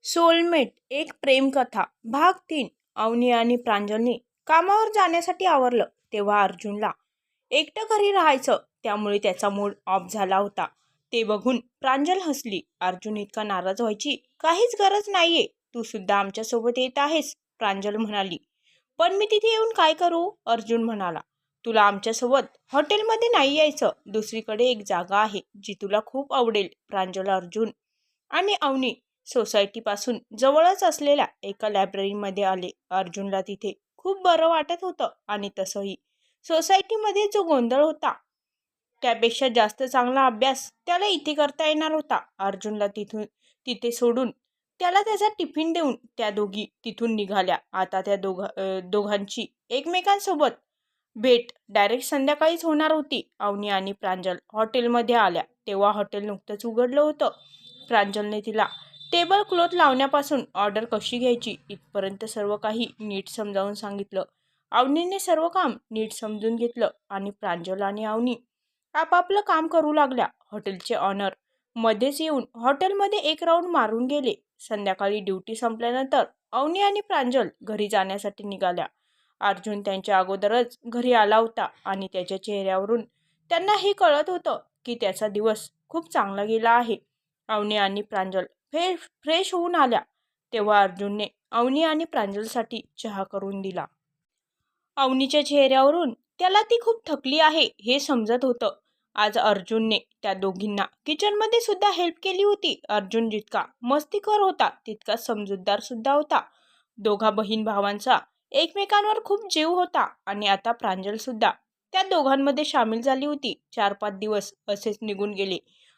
Soulmate एक प्रेमकथा भाग 3। अवनी आणि प्रांजलने कामावर जाण्यासाठी आवरलं तेव्हा अर्जुनला एकटं घरी राहायचं, त्यामुळे त्याचा मूड ऑफ झाला होता। ते बघून प्रांजल हसली। अर्जुन इतका नाराज व्हायची काहीच गरज नाहीये, तू सुद्धा आमच्या सोबत येत आहेस, प्रांजल म्हणाली। पण मी तिथे येऊन काय करू, अर्जुन म्हणाला। तुला आमच्यासोबत हॉटेलमध्ये नाही यायचं, दुसरीकडे एक जागा आहे जी तुला खूप आवडेल, प्रांजल अर्जुन आणि अवनी सोसायटीपासून जवळच असलेल्या एका लायब्ररीमध्ये आले। अर्जुनला तिथे खूप बरं वाटत होतं आणि तसंही सोसायटीमध्ये जो गोंधळ होता त्यापेक्षा जास्त चांगला अभ्यास त्याला इथे करता येणार होता। अर्जुनला तिथे सोडून त्याला त्याचा टिफिन देऊन त्या दोघी तिथून निघाल्या। आता त्या दोघांची एकमेकांसोबत भेट डायरेक्ट संध्याकाळीच होणार होती। अवनी आणि प्रांजल हॉटेलमध्ये आल्या तेव्हा हॉटेल नुकतंच उघडलं होतं। प्रांजलने तिला टेबल क्लॉथ लावण्यापासून ऑर्डर कशी घ्यायची इथपर्यंत सर्व काही नीट समजावून सांगितलं। अवनीने सर्व काम नीट समजून घेतलं आणि प्रांजल आणि अवनी आपापलं काम करू लागल्या। हॉटेलचे ऑनर मध्येच येऊन हॉटेलमध्ये एक राऊंड मारून गेले। संध्याकाळी ड्युटी संपल्यानंतर अवनी आणि प्रांजल घरी जाण्यासाठी निघाल्या। अर्जुन त्यांच्या अगोदरच घरी आला होता आणि त्याच्या चेहऱ्यावरून त्यांना हे कळत होतं की त्याचा दिवस खूप चांगला गेला आहे। अवनी आणि प्रांजल फ्रेश होऊन आल्या तेव्हा अर्जुनने अवनी आणि प्रांजलसाठी चहा करून दिला। अवनीच्या चेहऱ्यावरून त्याला ती खूप थकली आहे हे समजत होतं। आज अर्जुनने त्या दोघींना किचनमध्ये सुद्धा हेल्प केली होती। अर्जुन जितका मस्तीखोर होता तितकाच समजूतदार सुद्धा होता। दोघा बहीण भावांचा एकमेकांवर खूप जीव होता आणि आता प्रांजल सुद्धा त्या दोघांमध्ये सामील झाली होती। 4-5 दिवस असेच निघून गेले।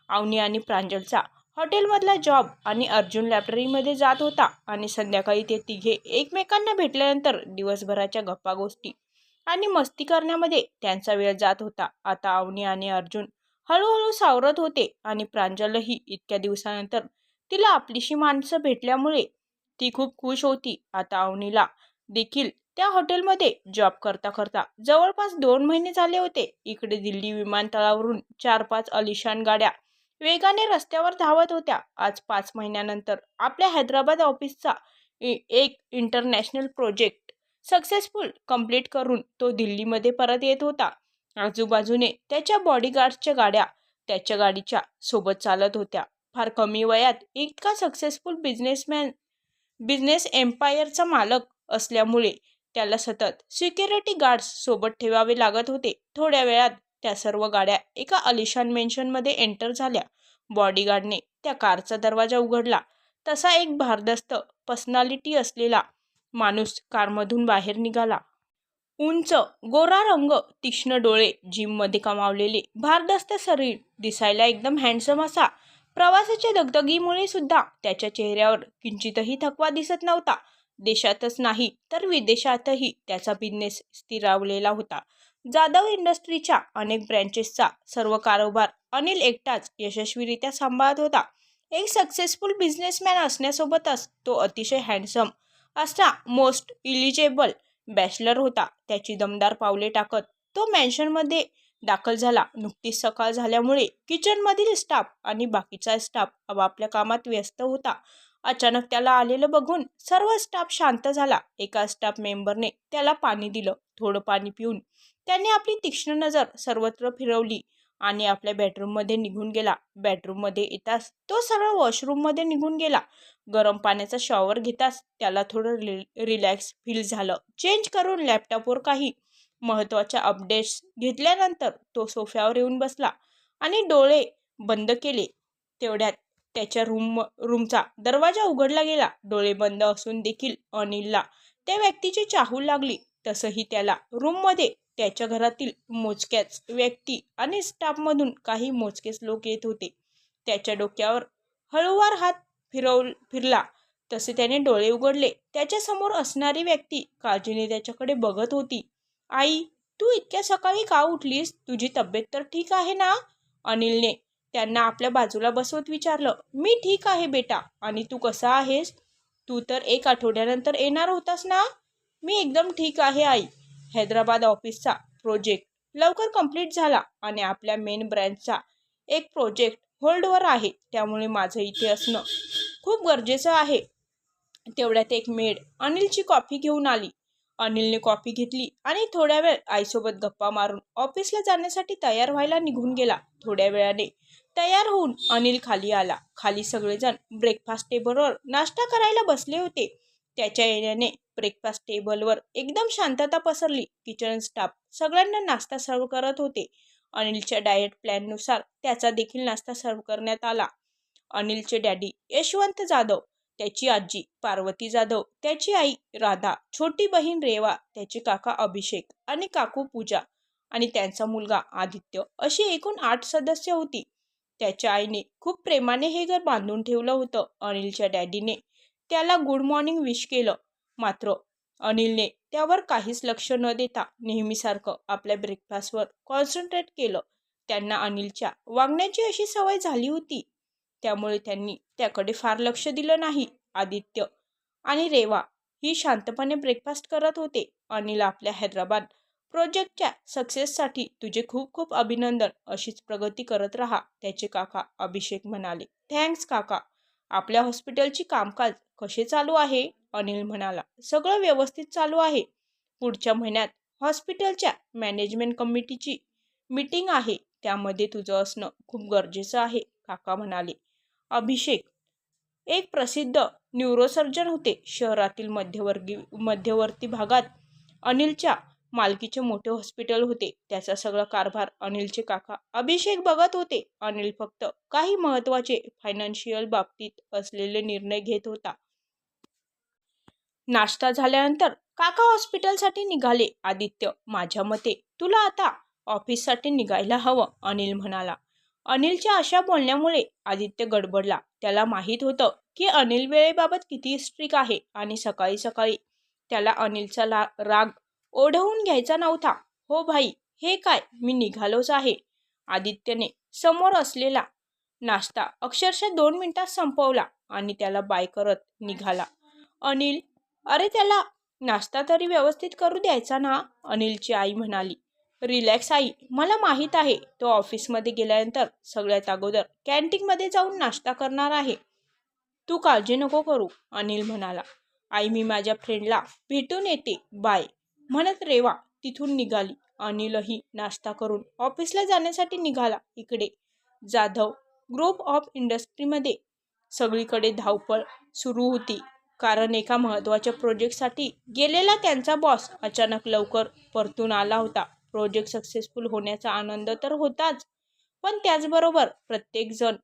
अवनी आणि प्रांजलचा हॉटेलमधला जॉब आणि अर्जुन लायब्ररीमध्ये जात होता आणि संध्याकाळी ते तिघे एकमेकांना भेटल्यानंतर दिवसभराच्या गप्पा गोष्टी आणि मस्ती करण्यामध्ये त्यांचा वेळ जात होता। आता अवनी आणि अर्जुन हळूहळू सावरत होते आणि प्रांजलही इतक्या दिवसानंतर तिला आपलीशी माणसं भेटल्यामुळे ती खूप खुश होती। आता अवनीला देखील त्या हॉटेलमध्ये जॉब करता करता जवळपास 2 महिने झाले होते। इकडे दिल्ली विमानतळावरून 4-5 आलिशान गाड्या वेगाने रस्त्यावर धावत होत्या। आज 5 महिन्यानंतर आपल्या हैदराबाद ऑफिसचा एक इंटरनॅशनल प्रोजेक्ट सक्सेसफुल कंप्लीट करून तो दिल्लीमध्ये परत येत होता। आजूबाजूने त्याच्या बॉडीगार्ड्सच्या गाड्या त्याच्या गाडीच्या सोबत चालत होत्या। फार कमी वयात इतका सक्सेसफुल बिझनेस एम्पायरचा मालक असल्यामुळे त्याला सतत सिक्युरिटी गार्ड्स सोबत ठेवावे लागत होते। थोड्या वेळात त्या सर्व गाड्या एका आलिशान मेन्शनमध्ये एंटर झाल्या। बॉडीगार्डने त्या कारचा दरवाजा उघडला तसा एक भारदस्त पर्सनॅलिटी असलेला माणूस कारमधून बाहेर निघाला। उंच गोरा रंग, तीक्ष्ण डोळे, जिममध्ये कमावलेले भारदस्त शरीर, दिसायला एकदम हँडसम असा। प्रवासाच्या दगदगीमुळे सुद्धा त्याच्या चेहऱ्यावर किंचितही थकवा दिसत नव्हता। देशातच नाही तर विदेशातही त्याचा बिझनेस स्थिरावलेला होता। जाधव इंडस्ट्रीच्या अनेक ब्रँचेसचा सर्व कारभार अनिल एकटाच यशस्वीरित्या सांभाळत होता। एक सक्सेसफुल बिझनेसमॅन असण्यासोबतच तो अतिशय हँडसम असा मोस्ट इलिजिबल बॅचलर होता। त्याची दमदार पावले टाकत तो मॅन्शनमध्ये दाखल झाला। नुकतीच सकाळ झाल्यामुळे किचनमधील स्टाफ आणि बाकीचा स्टाफ आपापल्या कामात व्यस्त होता। अचानक त्याला आलेलं बघून सर्व स्टाफ शांत झाला। एका स्टाफ मेंबरने त्याला पाणी दिलं। थोडं पाणी पिऊन त्याने आपली तीक्ष्ण नजर सर्वत्र फिरवली आणि आपल्या बेडरूममध्ये निघून गेला। बेडरूममध्ये येताच तो सरळ वॉशरूममध्ये निघून गेला। गरम पाण्याचा शॉवर घेताच त्याला थोडं रिलॅक्स फील झालं। चेंज करून लॅपटॉपवर काही महत्त्वाच्या अपडेट्स घेतल्यानंतर तो सोफ्यावर येऊन बसला आणि डोळे बंद केले। तेवढ्यात त्याच्या रूमचा दरवाजा उघडला गेला। डोळे बंद असून देखील अनिलला त्या व्यक्तीची चाहूल लागली। तसंही त्याला रूममध्ये त्याच्या घरातील मोजक्याच व्यक्ती आणि स्टाफमधून काही मोजकेच लोक येत होते। त्याच्या डोक्यावर हळूवार हात फिरला तसे त्याने डोळे उघडले। त्याच्या समोर असणारी व्यक्ती काळजीने त्याच्याकडे बघत होती। आई, तू इतक्या सकाळी का उठलीस? तुझी तब्येत तर ठीक आहे ना? अनिलने त्यांना आपल्या बाजूला बसवत विचारलं। मी ठीक आहे बेटा, आणि तू कसा आहेस? तू तर 1 आठवड्यानंतर येणार होतास ना? मी एकदम ठीक आहे आई। हैदराबाद ऑफिसचा प्रोजेक्ट लवकर कंप्लीट झाला आणि आपल्या मेन ब्रँचचा एक प्रोजेक्ट होल्डवर आहे, त्यामुळे माझं इथे असणं खूप गरजेचं आहे। तेवढ्यात एक मेड अनिलची कॉफी घेऊन आली. अनिलने कॉफी घेतली आणि थोड्या वेळ आईसोबत गप्पा मारून ऑफिसला जाण्यासाठी तयार व्हायला निघून गेला. थोड्या वेळाने तयार होऊन अनिल खाली आला. खाली सगळेजण ब्रेकफास्ट टेबलवर नाश्ता करायला बसले होते. त्याच्या येण्याने ब्रेकफास्ट टेबलवर एकदम शांतता पसरली. किचन स्टाफ सगळ्यांना नाश्ता सर्व करत होते. अनिलच्या डाएट प्लॅननुसार त्याचा देखील नाश्ता सर्व करण्यात आला. अनिलचे डॅडी यशवंत जाधव, त्याची आजी पार्वती जाधव, त्याची आई राधा, छोटी बहीण रेवा, त्याचे काका अभिषेक आणि काकू पूजा आणि त्यांचा मुलगा आदित्य अशी एकूण 8 सदस्य होती. त्याच्या आईने खूप प्रेमाने हे घर बांधून ठेवलं होतं. अनिलच्या डॅडीने त्याला गुड मॉर्निंग विश केलं, मात्र अनिलने त्यावर काहीच लक्ष न देता नेहमीसारखं आपल्या ब्रेकफास्टवर कॉन्सन्ट्रेट केलं. त्यांना अनिलच्या वागण्याची अशी सवय झाली होती, त्यामुळे त्यांनी त्याकडे फार लक्ष दिलं नाही. आदित्य आणि रेवा ही शांतपणे ब्रेकफास्ट करत होते. अनिल, आपल्या हैदराबाद प्रोजेक्टच्या सक्सेससाठी तुझे खूप खूप अभिनंदन. अशीच प्रगती करत राहा, त्याचे काका अभिषेक म्हणाले. थँक्स काका. आपल्या हॉस्पिटलची कामकाज कसे चालू आहे? अनिल म्हणाला. सगळं व्यवस्थित चालू आहे. पुढच्या महिन्यात हॉस्पिटलच्या मॅनेजमेंट कमिटीची मीटिंग आहे, त्यामध्ये तुझं असणं खूप गरजेचं आहे, काका म्हणाले. अभिषेक एक प्रसिद्ध न्यूरोसर्जन होते. शहरातील मध्यवर्ती भागात अनिलच्या मालकीचे मोठे हॉस्पिटल होते. त्याचा सगळा कारभार अनिलचे काका अभिषेक बघत होते. अनिल फक्त काही महत्त्वाचे फायनान्शियल बाबतीत असलेले निर्णय घेत होता. नाश्ता झाल्यानंतर काका हॉस्पिटलसाठी निघाले. आदित्य, माझ्या मते तुला आता ऑफिससाठी निघायला हवं, अनिल म्हणाला. अनिलच्या अशा बोलण्यामुळे आदित्य गडबडला. त्याला माहीत होतं की अनिल वेळेबाबत किती स्ट्रिक्ट आहे आणि सकाळी सकाळी त्याला अनिलचा राग ओढवून घ्यायचा नव्हता. हो भाई, हे काय, मी निघालोच आहे. आदित्यने समोर असलेला नाश्ता अक्षरशः 2 मिनिटात संपवला आणि त्याला बाय करत निघाला. अनिल, अरे त्याला नाश्ता तरी व्यवस्थित करू द्यायचा ना, अनिलची आई म्हणाली. रिलॅक्स आई, मला माहीत आहे तो ऑफिसमध्ये गेल्यानंतर सगळ्यात अगोदर कॅन्टीनमध्ये जाऊन नाश्ता करणार आहे. तू काळजी नको करू, अनिल म्हणाला. आई, मी माझ्या फ्रेंडला भेटून येते, बाय, म्हणत रेवा तिथून निघाली. अनिलही नाश्ता करून ऑफिसला जाण्यासाठी निघाला. इकडे जाधव ग्रुप ऑफ इंडस्ट्रीमध्ये सगळीकडे धावपळ सुरू होती, कारण एका महत्त्वाच्या प्रोजेक्टसाठी गेलेला त्यांचा बॉस अचानक लवकर परतून आला होता. प्रोजेक्ट सक्सेसफुल होण्याचा आनंद तर होताच, पण त्याचबरोबर प्रत्येकजण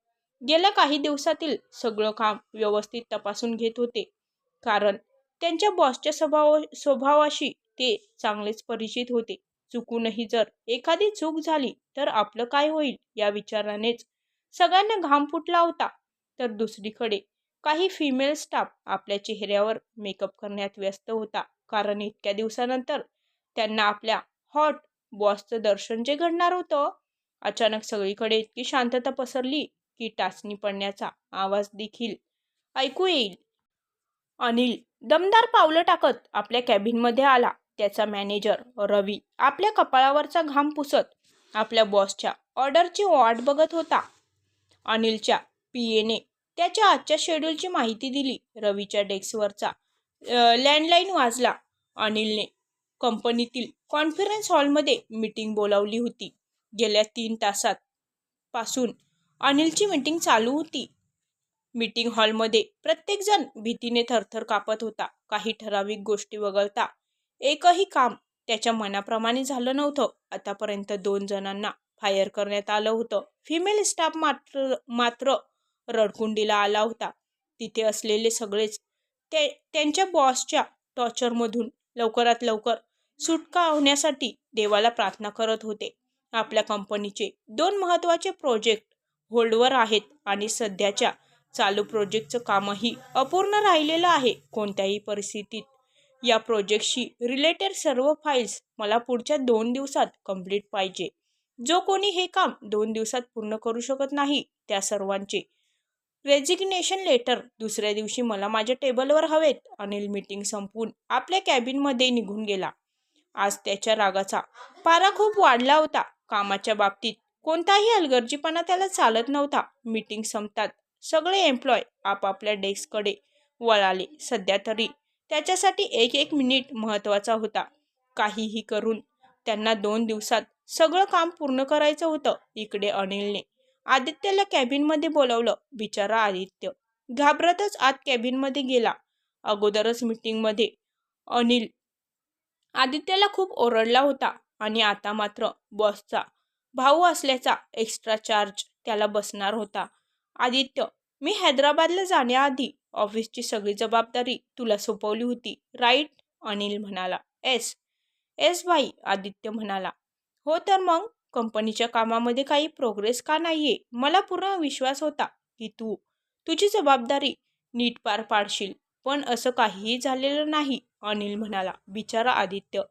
गेल्या काही दिवसातील सगळं काम व्यवस्थित तपासून घेत होते, कारण त्यांच्या बॉसच्या स्वभावाशी ते चांगलेच परिचित होते. चुकूनही जर एखादी चूक झाली तर आपलं काय होईल या विचारानेच सगळ्यांना घाम फुटला होता. तर दुसरीकडे काही फिमेल स्टाफ आपल्या चेहऱ्यावर मेकअप करण्यात व्यस्त होता, कारण इतक्या दिवसानंतर त्यांना आपल्या हॉट बॉसचं दर्शन जे घडणार होतं. अचानक सगळीकडे इतकी शांतता पसरली की टाचणी पडण्याचा आवाज देखील ऐकू येईल. अनिल दमदार पावलं टाकत आपल्या कॅबिनमध्ये आला. त्याचा मॅनेजर रवी आपल्या कपाळावरचा घाम पुसत आपल्या बॉसच्या ऑर्डरची वाट बघत होता. अनिलच्या पीएने त्याच्या आजच्या शेड्यूलची माहिती दिली. रवीच्या डेस्कवरचा लँडलाईन वाजला. अनिलने कंपनीतील कॉन्फरन्स हॉलमध्ये मीटिंग बोलावली होती. गेल्या 3 तासात पासून अनिलची मीटिंग चालू होती. मीटिंग हॉलमध्ये प्रत्येकजण भीतीने थरथर कापत होता. काही ठराविक गोष्टी वगळता एकही काम त्याच्या मनाप्रमाणे झालं नव्हतं. आतापर्यंत 2 जणांना फायर करण्यात आलं होतं. फिमेल स्टाफ मात्र रडकुंडीला आला होता. तिथे असलेले सगळेच त्यांच्या बॉसच्या टॉर्चरमधून लवकरात लवकर सुटका होण्यासाठी देवाला प्रार्थना करत होते. आपल्या कंपनीचे 2 महत्त्वाचे प्रोजेक्ट होल्डवर आहेत आणि सध्याच्या चालू प्रोजेक्टचं कामही अपूर्ण राहिलेलं आहे. कोणत्याही परिस्थितीत या प्रोजेक्टशी रिलेटेड सर्व फाईल्स मला पुढच्या 2 दिवसात कंप्लीट पाहिजे. जो कोणी हे काम 2 दिवसात पूर्ण करू शकत नाही त्या सर्वांचे रेजिग्नेशन लेटर दुसऱ्या दिवशी मला माझ्या टेबलवर हवेत. अनिल मीटिंग संपवून आपल्या कॅबिनमध्ये निघून गेला. आज त्याच्या रागाचा पारा खूप वाढला होता. कामाच्या बाबतीत कोणताही हलगर्जीपणा त्याला चालत नव्हता. मीटिंग संपतात सगळे एम्प्लॉय आपापल्या डेस्ककडे वळाले. सध्या तरी त्याच्यासाठी एक एक मिनिट महत्त्वाचा होता. काहीही करून त्यांना 2 दिवसात सगळं काम पूर्ण करायचं होतं. इकडे अनिलने आदित्यला कॅबिनमध्ये बोलावलं. बिचारा आदित्य घाबरतच आत कॅबिनमध्ये गेला. अगोदरच मीटिंगमध्ये अनिल आदित्यला खूप ओरडला होता आणि आता मात्र बॉसचा भाऊ असल्याचा एक्स्ट्रा चार्ज त्याला बसणार होता. आदित्य, मी हैदराबादला जाण्याआधी ऑफिसची सगळी जबाबदारी तुला सोपवली होती, राईट? अनिल म्हणाला. एस एस भाई, आदित्य म्हणाला. हो तर मग कंपनीच्या कामामध्ये काही प्रोग्रेस का नाहीये? मला पूर्ण विश्वास होता की तू तुझी जबाबदारी नीट पार पाडशील, पण असं काहीही झालेलं नाही, अनिल म्हणाला. बिचारा आदित्य.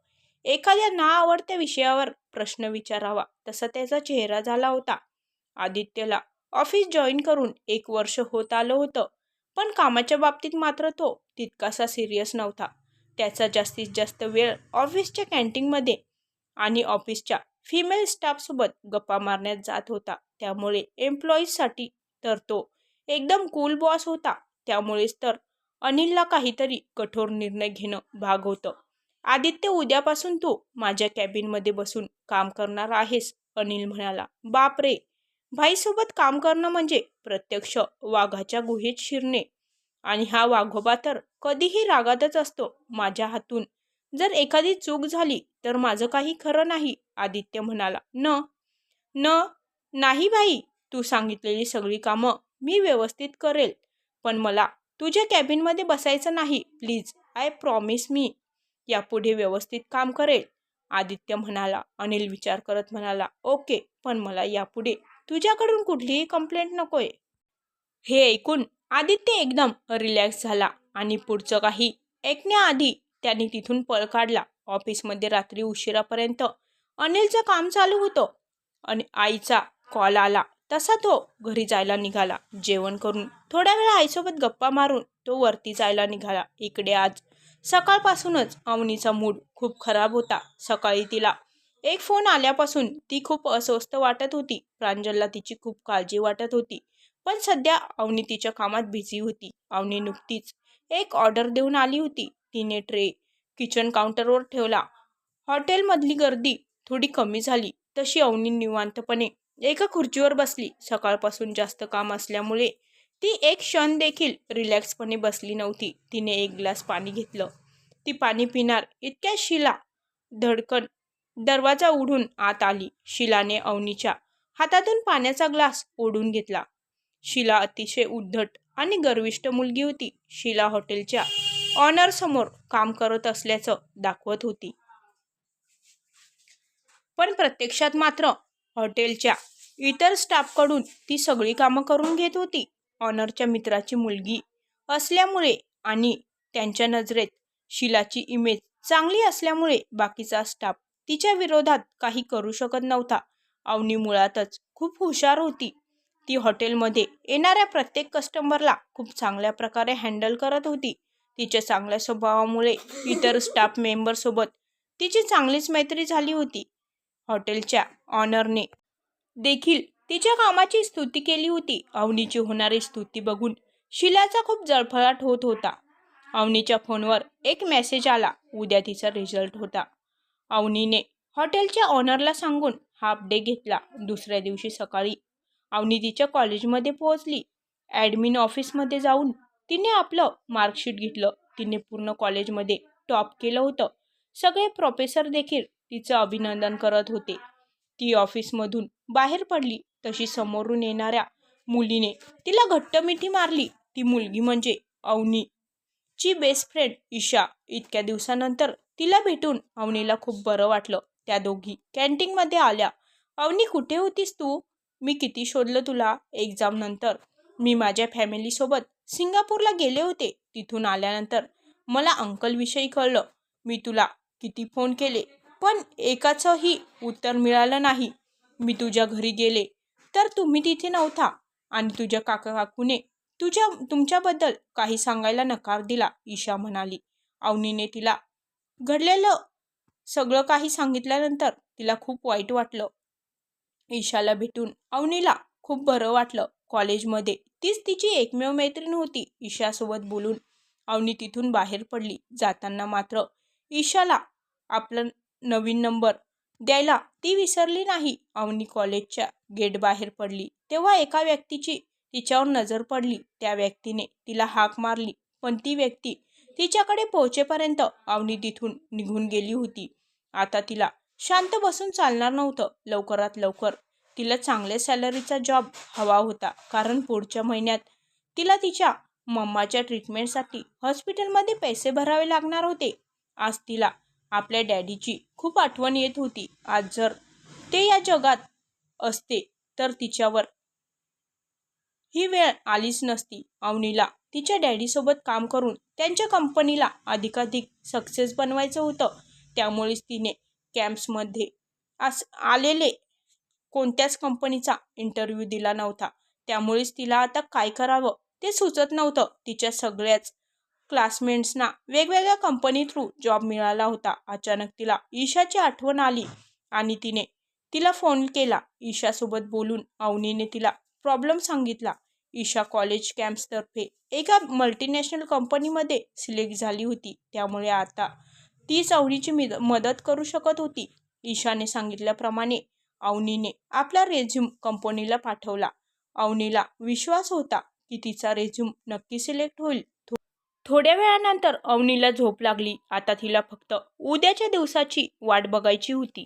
एखाद्या ना आवडत्या विषयावर प्रश्न विचारावा तसा त्याचा चेहरा झाला होता. आदित्यला ऑफिस जॉईन करून 1 वर्ष होत आलं होतं, पण कामाच्या बाबतीत मात्र तो तितकासा सिरियस नव्हता. त्याचा जास्तीत जास्त वेळ ऑफिसच्या कॅन्टीनमध्ये आणि ऑफिसच्या फिमेल स्टाफसोबत गप्पा मारण्यात जात होता. त्यामुळे एम्प्लॉईजसाठी तर तो एकदम कूल बॉस होता. त्यामुळेच तर अनिलला काहीतरी कठोर निर्णय घेणं भाग होतं. आदित्य, उद्यापासून तू माझ्या कॅबिनमध्ये बसून काम करणार आहेस, अनिल म्हणाला. बाप रे, भाईसोबत काम करणं म्हणजे प्रत्यक्ष वाघाच्या गुहेत शिरणे. आणि हा वाघोबा तर कधीही रागातच असतो. माझ्या हातून जर एखादी चूक झाली तर माझं काही खरं नाही, आदित्य म्हणाला. न नाही भाई, तू सांगितलेली सगळी कामं मी व्यवस्थित करेल, पण मला तुझ्या कॅबिनमध्ये बसायचं नाही, प्लीज. आय प्रॉमिस मी यापुढे व्यवस्थित काम करेल, आदित्य म्हणाला. अनिल विचार करत म्हणाला. ओके, पण मला यापुढे तुझ्याकडून कुठलीही कंप्लेंट नकोय. हे ऐकून आदित्य एकदम रिलॅक्स झाला आणि पुढचं काही ऐकण्याआधी त्यांनी तिथून पळ काढला. ऑफिसमध्ये रात्री उशिरापर्यंत अनिलचं काम चालू होतं आणि आईचा कॉल आला तसा तो घरी जायला निघाला. जेवण करून थोड्या वेळ आईसोबत गप्पा मारून तो वरती जायला निघाला. इकडे आज सकाळपासूनच अवनीचा मूड खूप खराब होता. सकाळी तिला एक फोन आल्यापासून ती खूप अस्वस्थ वाटत होती. प्रांजलला तिची खूप काळजी वाटत होती, पण सध्या अवनी तिच्या कामात बिझी होती. अवनी नुकतीच एक ऑर्डर देऊन आली होती. तिने ट्रे किचन काउंटरवर ठेवला. हॉटेलमधली गर्दी थोडी कमी झाली तशी अवनी निवांतपणे एका खुर्चीवर बसली. सकाळपासून जास्त काम असल्यामुळे ती एक क्षण देखील रिलॅक्सपणे बसली नव्हती. तिने एक ग्लास पाणी घेतलं. ती पाणी पिणार इतक्या शीला धडकन दरवाजा उघडून आत आली. शीलाने अवनीच्या हातातून पाण्याचा ग्लास ओढून घेतला. शीला अतिशय उद्धट आणि गर्विष्ठ मुलगी होती. शीला हॉटेलच्या ऑनर समोर काम करत असल्याचं दाखवत होती, पण प्रत्यक्षात मात्र हॉटेलच्या इतर स्टाफकडून ती सगळी कामं करून घेत होती. ऑनरच्या मित्राची मुलगी असल्यामुळे आणि त्यांच्या नजरेत शीलाची इमेज चांगली असल्यामुळे बाकीचा स्टाफ तिच्या विरोधात काही करू शकत नव्हता. अवनी मुळातच खूप हुशार होती. ती हॉटेलमध्ये येणाऱ्या प्रत्येक कस्टमरला खूप चांगल्या प्रकारे हँडल करत होती. तिच्या चांगल्या स्वभावामुळे इतर स्टाफ मेंबरसोबत तिची चांगलीच मैत्री झाली होती. हॉटेलच्या ऑनरने देखील तिच्या कामाची स्तुती केली होती. अवनीची होणारी स्तुती बघून शीलाचा खूप जळफळाट होत होता. अवनीच्या फोनवर एक मेसेज आला. उद्या तिचा रिझल्ट होता. अवनीने हॉटेलच्या ऑनरला सांगून हाफ डे घेतला. दुसऱ्या दिवशी सकाळी अवनी तिच्या कॉलेजमध्ये पोहोचली. ॲडमिन ऑफिसमध्ये जाऊन तिने आपलं मार्कशीट घेतलं. तिने पूर्ण कॉलेजमध्ये टॉप केलं होतं. सगळे प्रोफेसर देखील तिचं अभिनंदन करत होते. ती ऑफिसमधून बाहेर पडली तशी समोरून येणाऱ्या मुलीने तिला घट्ट मिठी मारली. ती मुलगी म्हणजे अवनीची बेस्ट फ्रेंड ईशा. इतक्या दिवसानंतर तिला भेटून अवनीला खूप बरं वाटलं. त्या दोघी कॅन्टीनमध्ये आल्या. अवनी, कुठे होतीस तू? मी किती शोधलं तुला. एक्झाम नंतर मी माझ्या फॅमिलीसोबत सिंगापूरला गेले होते. तिथून आल्यानंतर मला अंकलविषयी कळलं. मी तुला किती फोन केले पण एकाचंही उत्तर मिळालं नाही. मी तुझ्या घरी गेले तर तुम्ही तिथे नव्हता आणि तुझ्या काकाने तुमच्याबद्दल काही सांगायला नकार दिला, ईशा म्हणाली. अवनीने तिला घडलेलं सगळं काही सांगितल्यानंतर तिला खूप वाईट वाटलं. ईशाला भेटून अवनीला खूप बरं वाटलं. कॉलेजमध्ये तीच तिची एकमेव मैत्रीण होती. ईशासोबत बोलून अवनी तिथून बाहेर पडली. जाताना मात्र ईशाला आपला नवीन नंबर द्यायला ती विसरली नाही. अवनी कॉलेजच्या गेट बाहेर पडली तेव्हा एका व्यक्तीची तिच्यावर नजर पडली. त्या व्यक्तीने तिला हाक मारली, पण ती व्यक्ती तिच्याकडे पोहोचेपर्यंत अवनी तिथून निघून गेली होती. आता तिला शांत बसून चालणार नव्हतं. लवकरात लवकर तिला चांगल्या सॅलरीचा जॉब हवा होता, कारण पुढच्या महिन्यात तिला तिच्या मम्माच्या ट्रीटमेंटसाठी हॉस्पिटलमध्ये पैसे भरावे लागणार होते. आज तिला आपल्या डॅडीची खूप आठवण येत होती. आज जर ते या जगात असते तर तिच्यावर ही वेळ आलीच नसती. अवनीला तिच्या डॅडीसोबत काम करून त्यांच्या कंपनीला अधिकाधिक सक्सेस बनवायचं होतं. त्यामुळेच तिने कॅम्प्समध्ये आलेले कोणत्याच कंपनीचा इंटरव्ह्यू दिला नव्हता. त्यामुळेच तिला आता काय करावं ते सुचत नव्हतं. तिच्या सगळ्याच क्लासमेट्सना वेगवेगळ्या कंपनी थ्रू जॉब मिळाला होता. अचानक तिला ईशाची आठवण आली आणि तिला फोन केला. ईशासोबत बोलून अवनीने तिला प्रॉब्लेम सांगितला. ईशा कॉलेज कॅम्प्सतर्फे एका मल्टीनॅशनल कंपनीमध्ये सिलेक्ट झाली होती. त्यामुळे आता तीच अवनीची मदत करू शकत होती. ईशाने सांगितल्याप्रमाणे अवनीने आपला रेझ्यूम कंपनीला पाठवला. अवनीला विश्वास होता की तिचा रेझ्यूम नक्की सिलेक्ट होईल. थोड्या वेळानंतर अवनीला झोप लागली. आता तिला फक्त उद्याच्या दिवसाची वाट बघायची होती.